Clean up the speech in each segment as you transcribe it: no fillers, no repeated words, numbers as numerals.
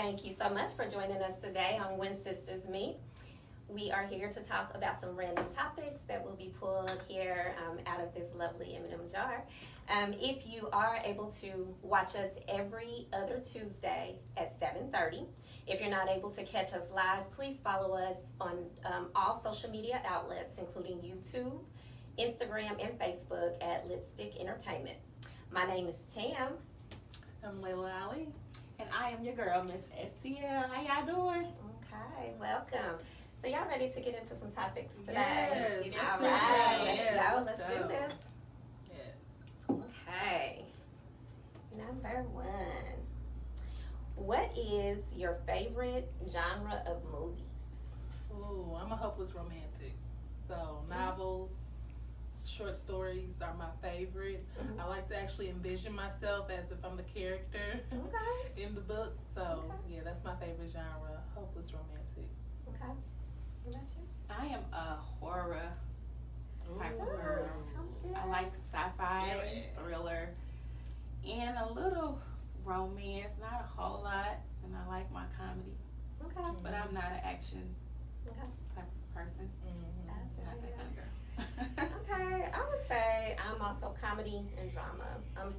Thank you so much for joining us today on When Sisters Meet. We are here to talk about some random topics that will be pulled here out of this lovely M&M jar. If you are able to watch us every other Tuesday at 7:30, if you're not able to catch us live, please follow us on all social media outlets, including YouTube, Instagram, and Facebook at Lipstick Entertainment. My name is Tam. I'm Layla Ali. And I am your girl, Miss Essia. How y'all doing? Okay, welcome. So y'all ready to get into some topics today? Yes. All right, Yes, let's go. let's Let's do go. this. Yes. Okay. Number one. What is your favorite genre of movies? Ooh, I'm a hopeless romantic. So novels, short stories are my favorite. Mhm. I like to actually envision myself as if I'm the character Okay. in the book. So Okay. yeah, that's my favorite genre, hopeless romantic. Okay. What about you? I am a horror type of Ooh, girl. okay. I like sci-fi, Scary. thriller, and a little romance. Not a whole lot. And I like my comedy, Okay. but I'm not an action Okay. type of person. Mm-hmm. Not that kind of girl. Okay, I would say I'm also comedy and drama.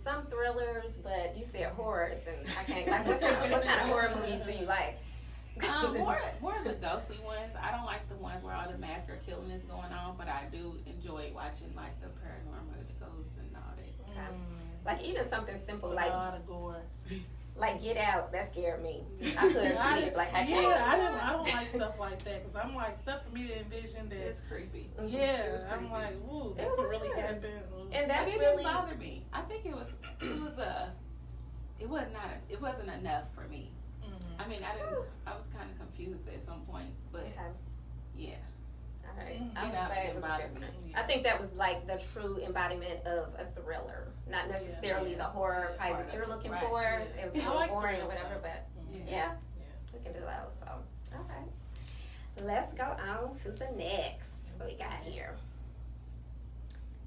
Some thrillers, but you said horrors, and I can't. Like, what kind of horror movies do you like? More of the ghostly ones. I don't like the ones where all the massacre killing is going on, but I do enjoy watching like the paranormal, the ghosts, and all that. Okay. Like even something simple A like lot of gore. Get Out. That scared me. I couldn't sleep. Like I can't. I don't like stuff like that because I'm like stuff for me to envision that. It's creepy. Yeah, It's I'm creepy. like, ooh, that It could really was. happen. And But that's it really didn't bother me. I think it wasn't enough for me. Mm-hmm. I mean, I was kind of confused at some points, but okay. yeah. All right. Mhm. I would say it was Embodiment. different. Yeah. I think that was like the true embodiment of a thriller, not necessarily Yeah. the horror Yeah. part that you're looking Right. for. Yeah. It was I like boring or thrillers, whatever, though. but Mhm. yeah, Yeah. we can do those. So, okay. Let's go on to the next. What we got here?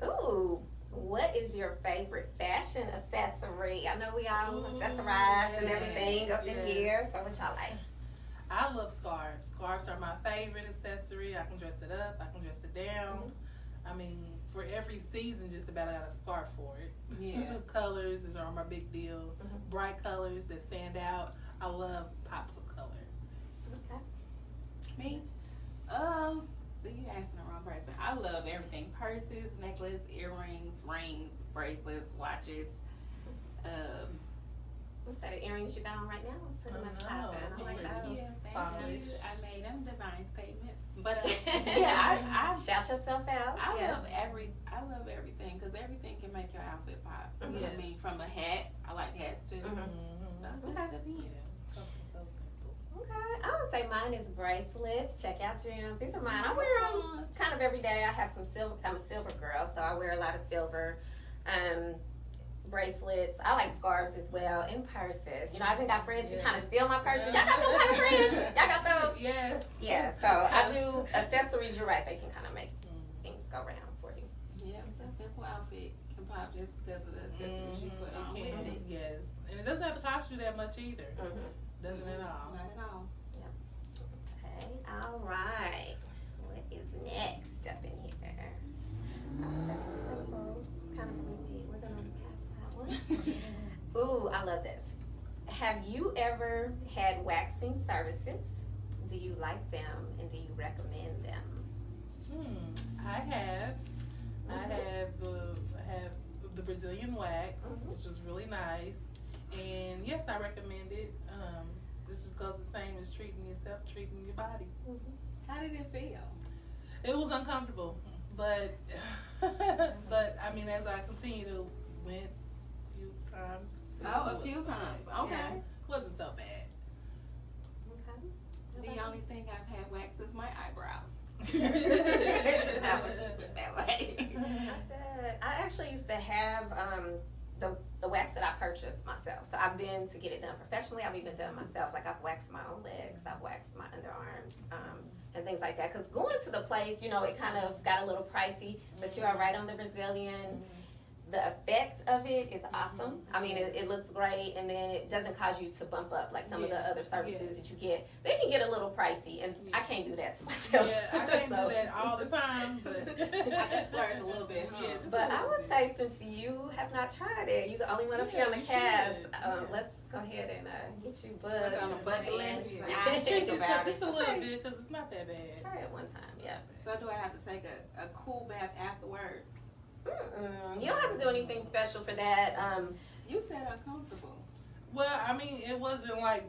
Ooh, what is your favorite fashion accessory? I know we all Ooh, accessorize and yeah. everything up in Yes. here. So what y'all like? I love scarves. Scarves are my favorite accessory. I can dress it up. I can dress it down. I mean, for every season, just about I got a scarf for it. Yeah. Colors are my big deal. Mhm. Bright colors that stand out. I love pops of color. Okay. Me? So you asking the wrong person. I love everything. Purses, necklace, earrings, rings, bracelets, watches. What's that? The earrings you got on right now is pretty much Oh, popping. I like those. Yeah, thank Polish. you. I made them divine statements. But yeah, Shout yourself out. I Yes. love everything because everything can make your outfit pop. You know what I Yes. mean? From a hat, I like hats too. Mhm. So Mm-hmm. it Okay. depends. Something so simple. Okay, I would say mine is bracelets. Check out gems. These are mine. I wear them kind of every day. I have some silver. I'm a silver girl, so I wear a lot of silver. Bracelets. I like scarves as well, and purses. You know, I even got friends who trying to steal my purses. Y'all got those kind of friends? Y'all got those? Yes. Yeah. So I do accessories. You're right. They can kind of make things go round for you. Yeah, a simple outfit can pop just because of the accessories you put on It with can, it. yes. And it doesn't have to cost you that much either. Mm-hmm. Doesn't at all. Not at all. Okay. All right. What is next up in here? That's a simple kind of repeat. We're gonna pass that one. Ooh, I love this. Have you ever had waxing services? Do you like them and do you recommend them? I have. I have the Brazilian wax, which was really nice. And yes, I recommend it. This just goes the same as treating yourself, treating your body. How did it feel? It was uncomfortable, but but I mean, as I continue to went a few times. Oh, a few times. Okay. Yeah, wasn't so bad. Okay. The only thing I've had waxed is my eyebrows. That was that way. I actually used to have the wax that I purchased myself. So I've been to get it done professionally. I've even done myself. Like I've waxed my own legs. I've waxed my underarms and things like that. Because going to the place, you know, it kind of got a little pricey. But you are right on the Brazilian. the effect of it is awesome. I mean, it looks great, and then it doesn't cause you to bump up like some of the other services that you get. They can get a little pricey, and I can't do that to myself. Yeah, I can't do that all the time, but I can splurge a little bit, huh? Yeah, but I would say, since you have not tried it, you're the only one up here on the cast. Let's go ahead and get you buzzed. Put it on the bucket list. Yeah. I think about just it. a little bit, because it's not that bad. Try it one time, yeah. So do I have to take a cool bath afterwards? You don't have to do anything special for that. You said uncomfortable. Well, I mean, it wasn't like,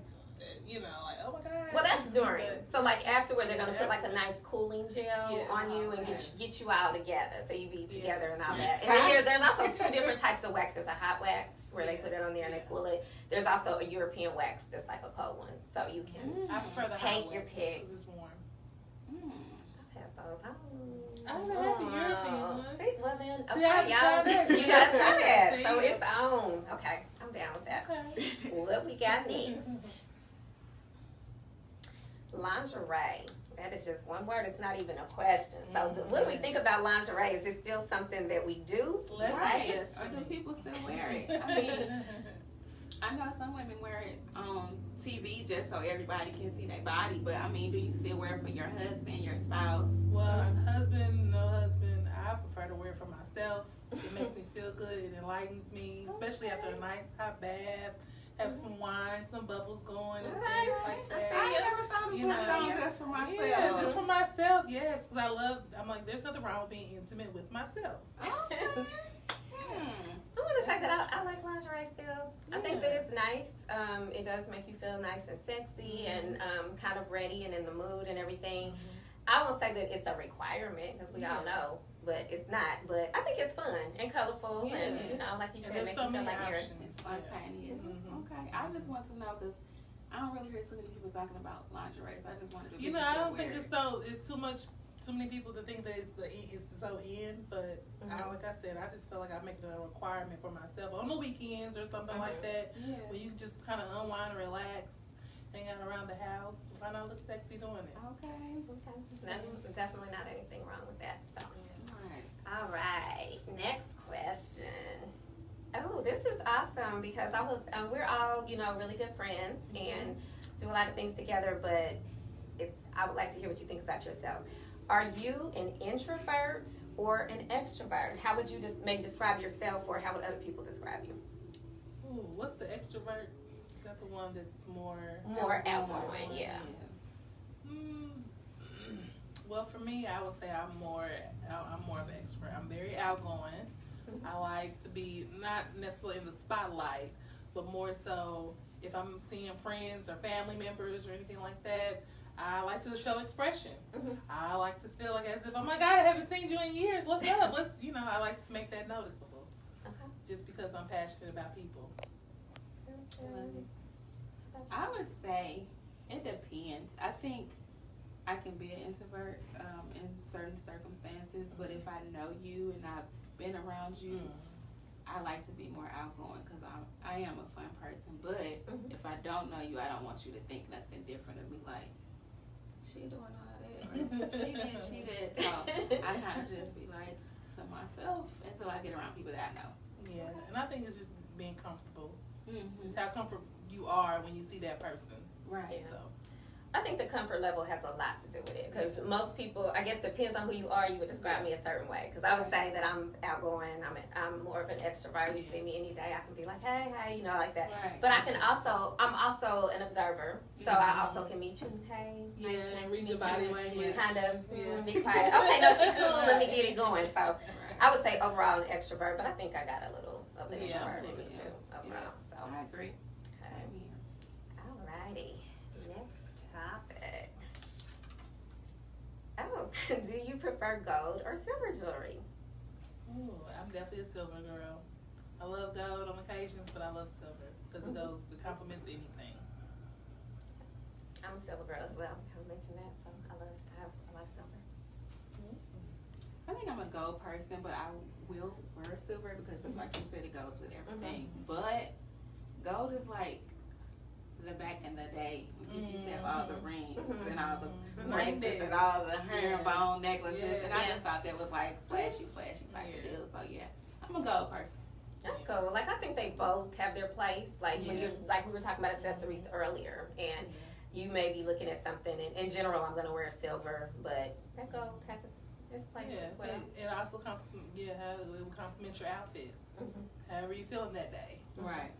you know, like, oh my God. Well, that's during. But- So like afterward, they're gonna put like a nice cooling gel on you and get you all together, so you be together and all that. And then there's also two different types of wax. There's a hot wax where they put it on there and they cool it. There's also a European wax that's like a cold one, so you can I prefer the take hot your wax pick. because it's warm. I've had both. I haven't had the European one. See, well then, See, I okay, haven't tried y'all, that. you gotta try that. See? So it's on. Okay, I'm down with that. Okay. What we got next? Lingerie. That is just one word. It's not even a question. So, what do we think about lingerie? Is it still something that we do? Right. Yes, Or do people still wear it? I mean, I know some women wear it on TV just so everybody can see their body, but I mean, do you still wear it for your husband, your spouse? Well, husband, no husband, I prefer to wear it for myself. It makes me feel good. It enlightens me, especially after a nice hot bath. Have some wine, some bubbles going, and things like that. I never thought of You myself know, just for myself. Yeah, just for myself, yes. Because I'm like, there's nothing wrong with being intimate with myself. Okay. I want to say that I like lingerie still. I think that it's nice. It does make you feel nice and sexy and kind of ready and in the mood and everything. I won't say that it's a requirement because we all know, but it's not. But I think it's fun and colorful and, you know, like you said, there's make so you feel many like you're options. Spontaneous. Okay. I just want to know because I don't really hear too many people talking about lingerie, so I just wanted to. You know, I don't think it's too many people that think that it's so in, but like I said, I just feel like I make it a requirement for myself on the weekends or something like that, where you just kind of unwind and relax, hang out around the house. Why not look sexy doing it? Okay. Definitely not anything wrong with that. So. Right. All right. Next question. Oh, this is awesome because we're all, you know, really good friends and do a lot of things together. But I would like to hear what you think about yourself. Are you an introvert or an extrovert? How would you just describe yourself, or how would other people describe you? Ooh, what's the extrovert? Is that the one that's more outgoing? Yeah. Well, for me, I would say I'm more of an extrovert. I'm very outgoing. I like to be not necessarily in the spotlight, but more so if I'm seeing friends or family members or anything like that. I like to show expression. I like to feel like as if, oh my God, I haven't seen you in years. What's up? I like to make that noticeable. Okay. Just because I'm passionate about people. I would say it depends. I think I can be an introvert in certain circumstances, but if I know you and I've been around you, I like to be more outgoing because I am a fun person. But if I don't know you, I don't want you to think nothing different of me. Like, she doing all that, or she did. So I kind of just be like to myself until I get around people that I know. Yeah, and I think it's just being comfortable. Just how comfortable you are when you see that person. Right. So I think the comfort level has a lot to do with it because most people, I guess, depends on who you are. You would describe me a certain way because I would say that I'm outgoing. I'm more of an extrovert. You see me any day, I can be like, hey, you know, like that. Right. But I'm also an observer, so I also can meet you. Hey, and read your body language. Kind of be quiet. Okay, no, she cool. Let me get it going. So I would say overall an extrovert, but I think I got a little of an introvert in me too overall. So I agree. Okay. Alrighty. Next topic. Oh, do you prefer gold or silver jewelry? Ooh, I'm definitely a silver girl. I love gold on occasions, but I love silver because it complements anything. I'm a silver girl as well. I mentioned that, so I love silver. I think I'm a gold person, but I will wear silver because, just like you said, it goes with everything. But gold is like the back in the day when you used to have all the rings and all the bracelets and all the herringbone necklaces, and I just thought that was like flashy type of deal. So yeah, I'm a goal person. That's cool. Like, I think they both have their place. Like, when you're, like we were talking about accessories earlier, and you may be looking at something, and in general, I'm going to wear silver, but that gold has its place as well. It also how it will complement your outfit. However you feeling that day. Right.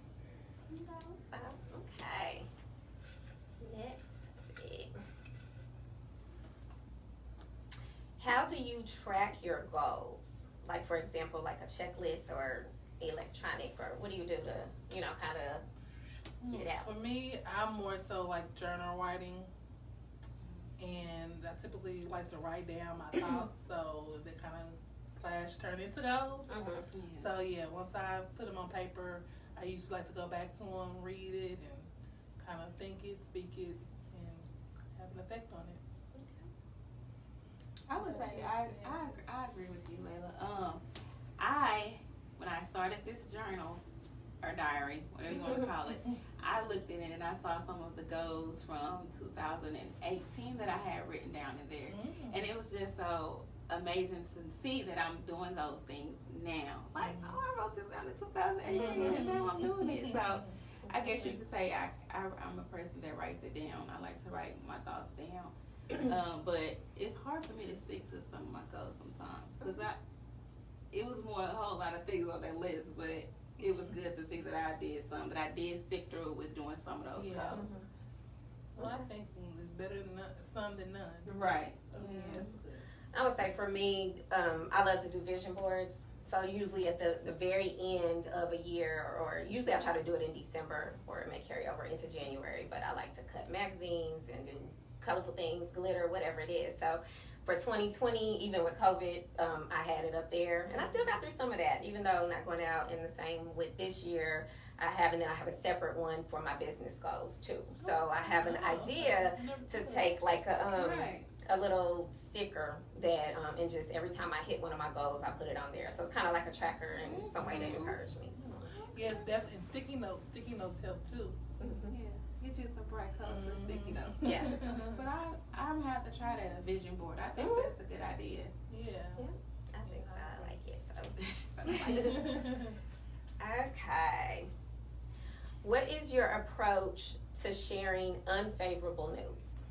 Okay. Next bit. How do you track your goals? Like, for example, like a checklist or electronic, or what do you do to, kind of get it out? For me, I'm more so like journal writing, and I typically like to write down my thoughts, so they kind of turn into goals. So yeah, once I put them on paper, I usually like to go back to them, read it, and kind of think it, speak it, and have an effect on it. I would say I agree with you, Layla. When I started this journal or diary, whatever you want to call it, I looked in it and I saw some of the goals from 2018 that I had written down in there, and it was just so amazing to see that I'm doing those things now. Like, oh, I wrote this down in 2018 and now I'm doing it. So I guess you could say I'm a person that writes it down. I like to write my thoughts down. But it's hard for me to stick to some of my goals sometimes, because it was more a whole lot of things on that list, but it was good to see that I did some, that I did stick through with doing some of those goals. Well, I think it's better than some than none. Right. So, that's good. I would say for me, I love to do vision boards. So usually at the very end of a year, or usually I try to do it in December, or it may carry over into January, but I like to cut magazines and do colorful things, glitter, whatever it is. So for 2020, even with COVID, I had it up there, and I still got through some of that, even though not going out in the same with this year. I have a separate one for my business goals too. So I have an idea to take like a little sticker that, and just every time I hit one of my goals, I put it on there. So it's kind of like a tracker and some way to encourage me. Yes, definitely. And sticky notes help too. Yeah. Get you some bright colors for sticky notes. Yeah. But I'm gonna have to try that, a vision board. I think that's a good idea. Yeah. I think so. I like it. So. Okay. What is your approach to sharing unfavorable news?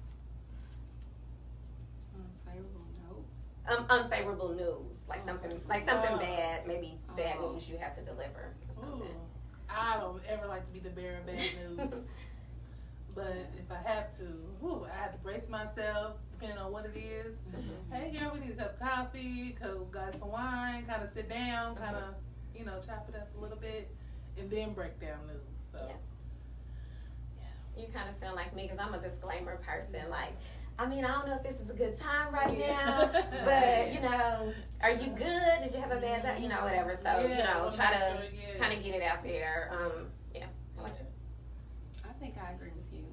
Unfavorable news, like something bad, maybe bad news you have to deliver or something. I don't ever like to be the bearer of bad news. But if I have to, I have to brace myself, depending on what it is. Hey, girl, we need a cup of coffee, got some wine, kind of sit down, kind of, chop it up a little bit, and then break down news. So, You kind of sound like me, because I'm a disclaimer person. Like, I mean, I don't know if this is a good time right now, but, are you good? Did you have a bad day? Whatever. So, try to kind of get it out there. How about you? I think I agree with you.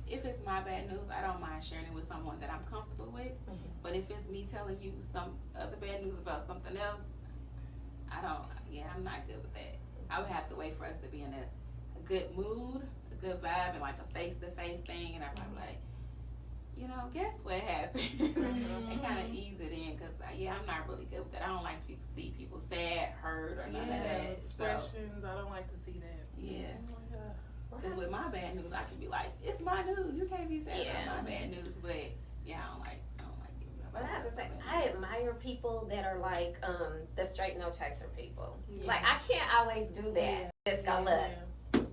If it's my bad news, I don't mind sharing it with someone that I'm comfortable with. But if it's me telling you some other bad news about something else, I'm not good with that. I would have to wait for us to be in a good mood, a good vibe, and like a face-to-face thing, and I'm like, guess what happened? And kind of ease it in, because I'm not really good with that. I don't like to see people sad, hurt, or none of that. Expressions, I don't like to see that. Yeah. Because with my bad news, I can be like, it's my news. You can't be sad about my bad news. But I don't like giving up. But I have to say, I admire people that are like the straight no chaser people. Like, I can't always do that. Just go, look,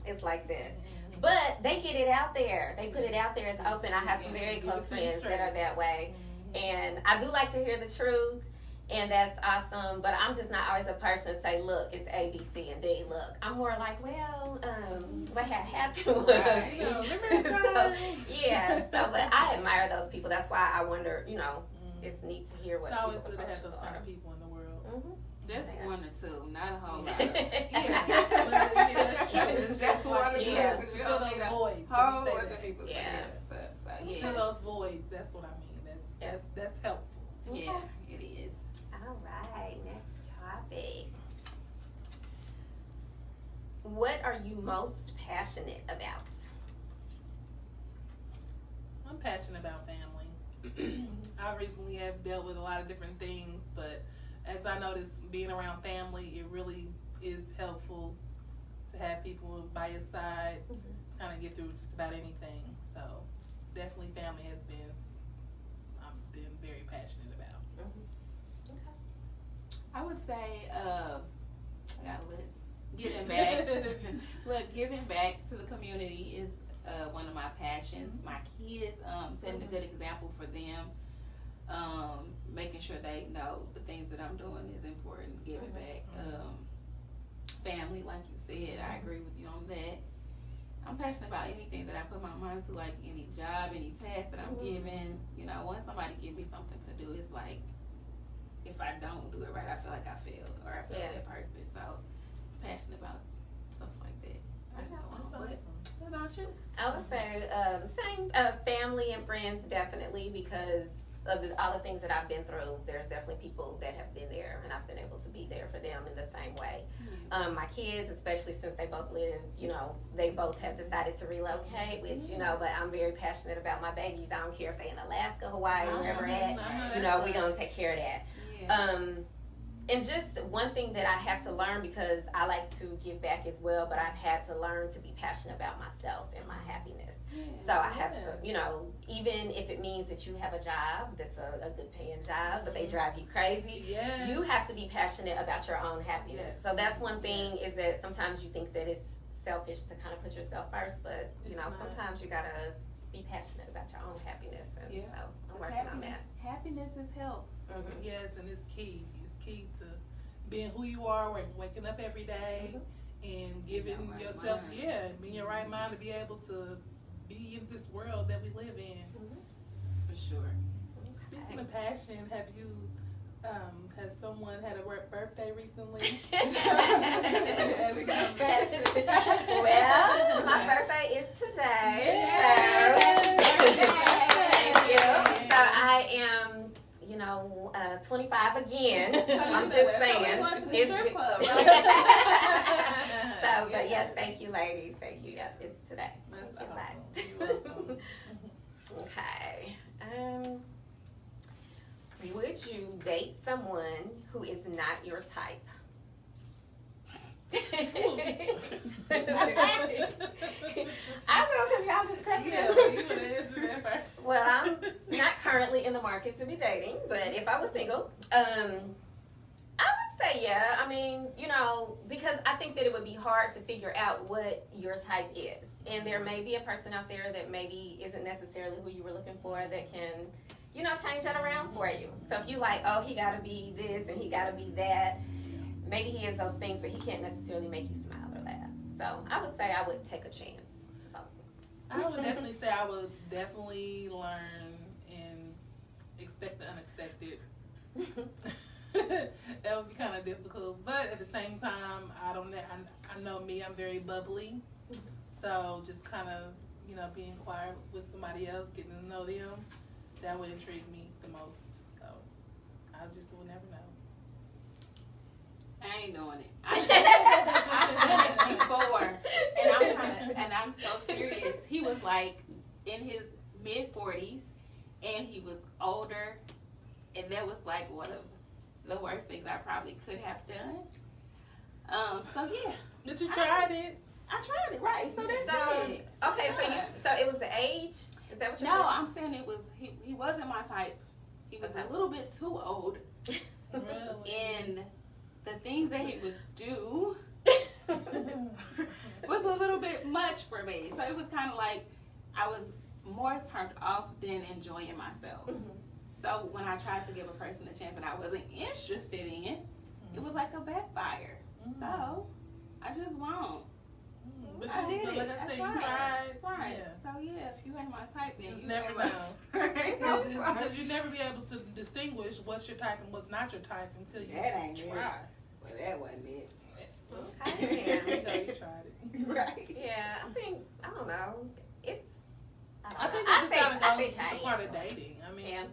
it's like this. But they get it out there. They put it out there. It's open. I have some very close friends that are that way. And I do like to hear the truth. And that's awesome, but I'm just not always a person to say, look, it's A, B, C, and D. Look, I'm more like, well, what had happened was. Right. But I admire those people. That's why I wonder, it's neat to hear what it's always people's good to have those approaches kind are. of people in the world. Just one or two, not a whole lot. That's true. It's just one or two. Yeah. You Fill don't those need a voids. whole bunch of people. Fill those voids. That's what I mean. That's helpful. Yeah, it is. All right, next topic. What are you most passionate about? I'm passionate about family. I recently have dealt with a lot of different things, but as I noticed, being around family, it really is helpful to have people by your side to kind of get through just about anything. So definitely family has been, I've been very passionate about. Okay. I would say, I got a list. Giving back. Look, giving back to the community is one of my passions. My kids, setting a good example for them. Making sure they know the things that I'm doing is important. Giving back. Family, like you said, I agree with you on that. I'm passionate about anything that I put my mind to, like any job, any task that I'm given. You know, once somebody give me something to do, it's like, if I don't do it right, I feel like I failed or I failed that person. So, passionate about stuff like that. I can go on. What about you? I would say same, family and friends definitely, because of all the things that I've been through. There's definitely people that have been there, and I've been able to be there for them in the same way. My kids, especially since they both live, you know, they both have decided to relocate, which, you know, but I'm very passionate about my babies. I don't care if they're in Alaska, Hawaii, wherever at, you know, we're going to take care of that. And just one thing that I have to learn, because I like to give back as well, but I've had to learn to be passionate about myself and my happiness. So I have to, you know, even if it means that you have a job that's a good paying job, but they drive you crazy, you have to be passionate about your own happiness. So that's one thing, is that sometimes you think that it's selfish to kind of put yourself first, but, you know, sometimes you got to be passionate about your own happiness. And so I'm working on that. Happiness is health. Yes, and it's key. It's key to being who you are, waking up every day, and giving yourself, being your right mind to be able to be in this world that we live in. For sure. Speaking of passion, have you, has someone had a birthday recently? Well, my birthday is today. Thank you. So I am, you know, 25 again. I'm just saying. So, but yes, thank you, ladies. Thank you. Yes, it's today. Okay. Would you date someone who is not your type? I know, because y'all just cracked me up. You want to answer that first? Well, I'm not currently in the market to be dating, but if I was single, I would say yeah. I mean, you know, because I think that it would be hard to figure out what your type is. And there may be a person out there that maybe isn't necessarily who you were looking for that can, you know, change that around for you. So if you like, oh, he got to be this and he got to be that, maybe he is those things, but he can't necessarily make you smile or laugh. So I would say I would take a chance. I would definitely say I would definitely learn and expect the unexpected. That would be kind of difficult, but at the same time, I know me, I'm very bubbly. So just kind of, you know, being quiet with somebody else, getting to know them, that would intrigue me the most. So I just will never know. I ain't doing it. I've done it before, and I'm so serious. He was like in his mid-40s, and he was older, and that was like one of the worst things I probably could have done. So yeah. But you tried it. I tried it, right? So that's it. Okay, so it was the age? Is that what you're saying? No, I'm saying it was he wasn't my type. He was a little bit too old. Really? And the things that he would do was a little bit much for me. So it was kind of like I was more turned off than enjoying myself. So when I tried to give a person a chance that I wasn't interested in, it was like a backfire. So I just won't. But I did it. Like I said, you tried. Right. Yeah. So yeah, if you ain't my type, then Just you never know. Because you never be able to distinguish what's your type and what's not your type until you That ain't try. it. Well, that wasn't it. Okay. You know you tried it. Right. Yeah, I don't know. I think I it's say kind of change. a part of dating. I mean,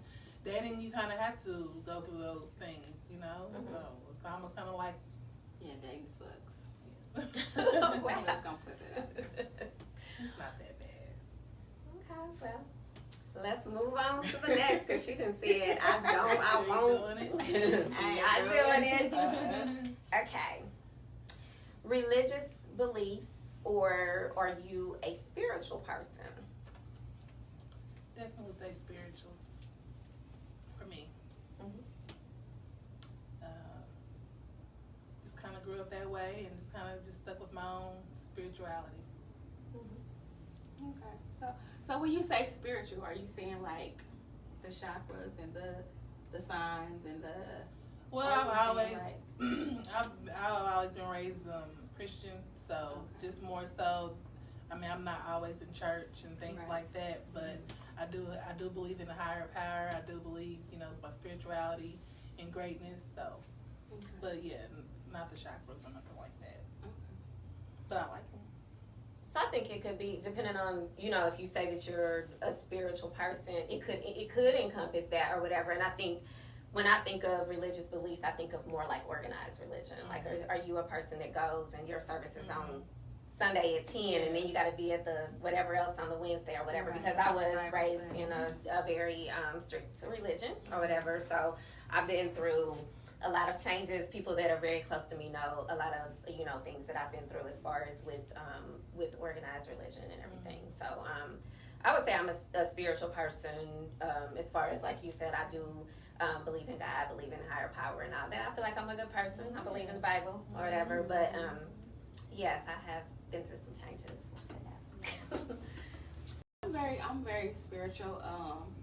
dating, you kind of have to go through those things, you know? So it's almost kind of like... Yeah, dating sucks. Wow. I'm just gonna put that out there. It's not that bad. Okay, well, let's move on to the next because she done said, I won't. I'm doing it. Okay. Religious beliefs, or are you a spiritual person? Definitely say spiritual for me. Just kind of grew up that way and just kind of just stuck with my own spirituality. Okay. So when you say spiritual, are you saying like the chakras and the signs and the? Well, I've always been raised Christian, so just more so. I mean, I'm not always in church and things like that, but I do believe in a higher power. I do believe, my spirituality and greatness. So, but yeah, not the chakras or nothing like that. But I like them. So I think it could be depending on, if you say that you're a spiritual person, it could encompass that or whatever. And I think when I think of religious beliefs, I think of more like organized religion. Like, are you a person that goes and your service is on Sunday at 10 and then you got to be at the whatever else on the Wednesday or whatever? Because I was raised in a very strict religion or whatever. So I've been through a lot of changes. People that are very close to me know a lot of things that I've been through as far as with organized religion and everything. So I would say I'm a spiritual person. As far as like you said, I do believe in God, believe in higher power and all that. I feel like I'm a good person. I believe in the Bible or whatever. But yes, I have been through some changes. I'm very spiritual,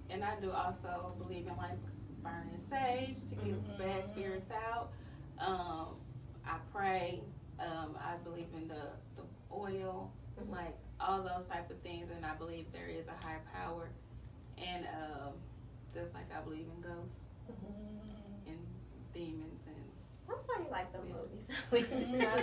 and I do also believe in like burning sage to get bad spirits out. I pray. I believe in the oil, like all those type of things, and I believe there is a higher power. And just like I believe in ghosts and demons and. That's why you like the movies. I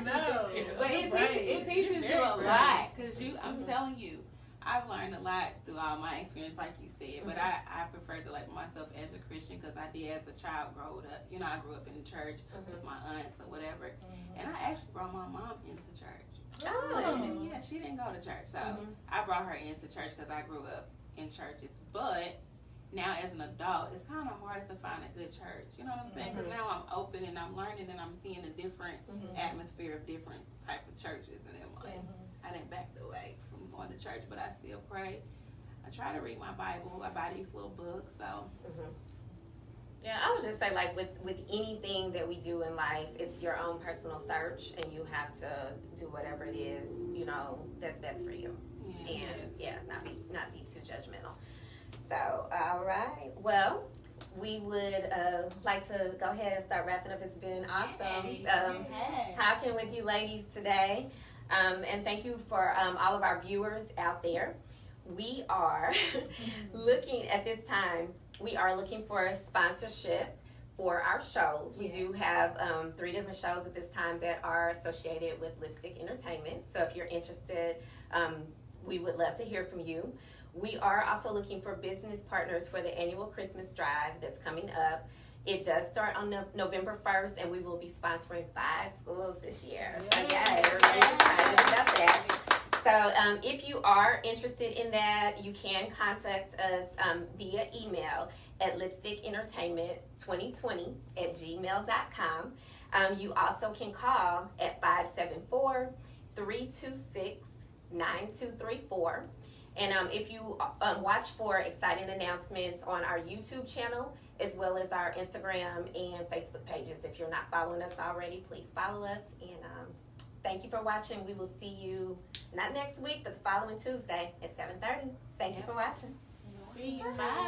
know. But it teaches you a lot because I'm telling you, I've learned a lot through all my experience, like you said. But I prefer to label myself as a Christian because I did as a child grow up. I grew up in the church with my aunts or whatever. And I actually brought my mom into church. Oh. She didn't go to church. So I brought her into church because I grew up in churches. But now as an adult, it's kind of hard to find a good church. You know what I'm saying? Because now I'm open and I'm learning and I'm seeing a different atmosphere of different type of churches. And then like, I didn't back away from going to church, but I still pray. I try to read my Bible. I buy these little books. So. Yeah, I would just say like with anything that we do in life, it's your own personal search, and you have to do whatever it is that's best for you, and not be too judgmental. So, all right. Well, we would like to go ahead and start wrapping up. It's been awesome talking with you ladies today. And thank you for all of our viewers out there. We are looking at this time. We are looking for a sponsorship for our shows. We do have 3 different shows at this time that are associated with Lipstick Entertainment. So if you're interested, we would love to hear from you. We are also looking for business partners for the annual Christmas drive that's coming up. It does start on November 1st, and we will be sponsoring 5 schools this year. So yeah, everybody's excited about that. So if you are interested in that, you can contact us via email at lipstickentertainment2020@gmail.com. You also can call at 574-326-9234. And if you watch for exciting announcements on our YouTube channel, as well as our Instagram and Facebook pages. If you're not following us already, please follow us. And thank you for watching. We will see you not next week, but the following Tuesday at 7:30. Thank you for watching. Bye.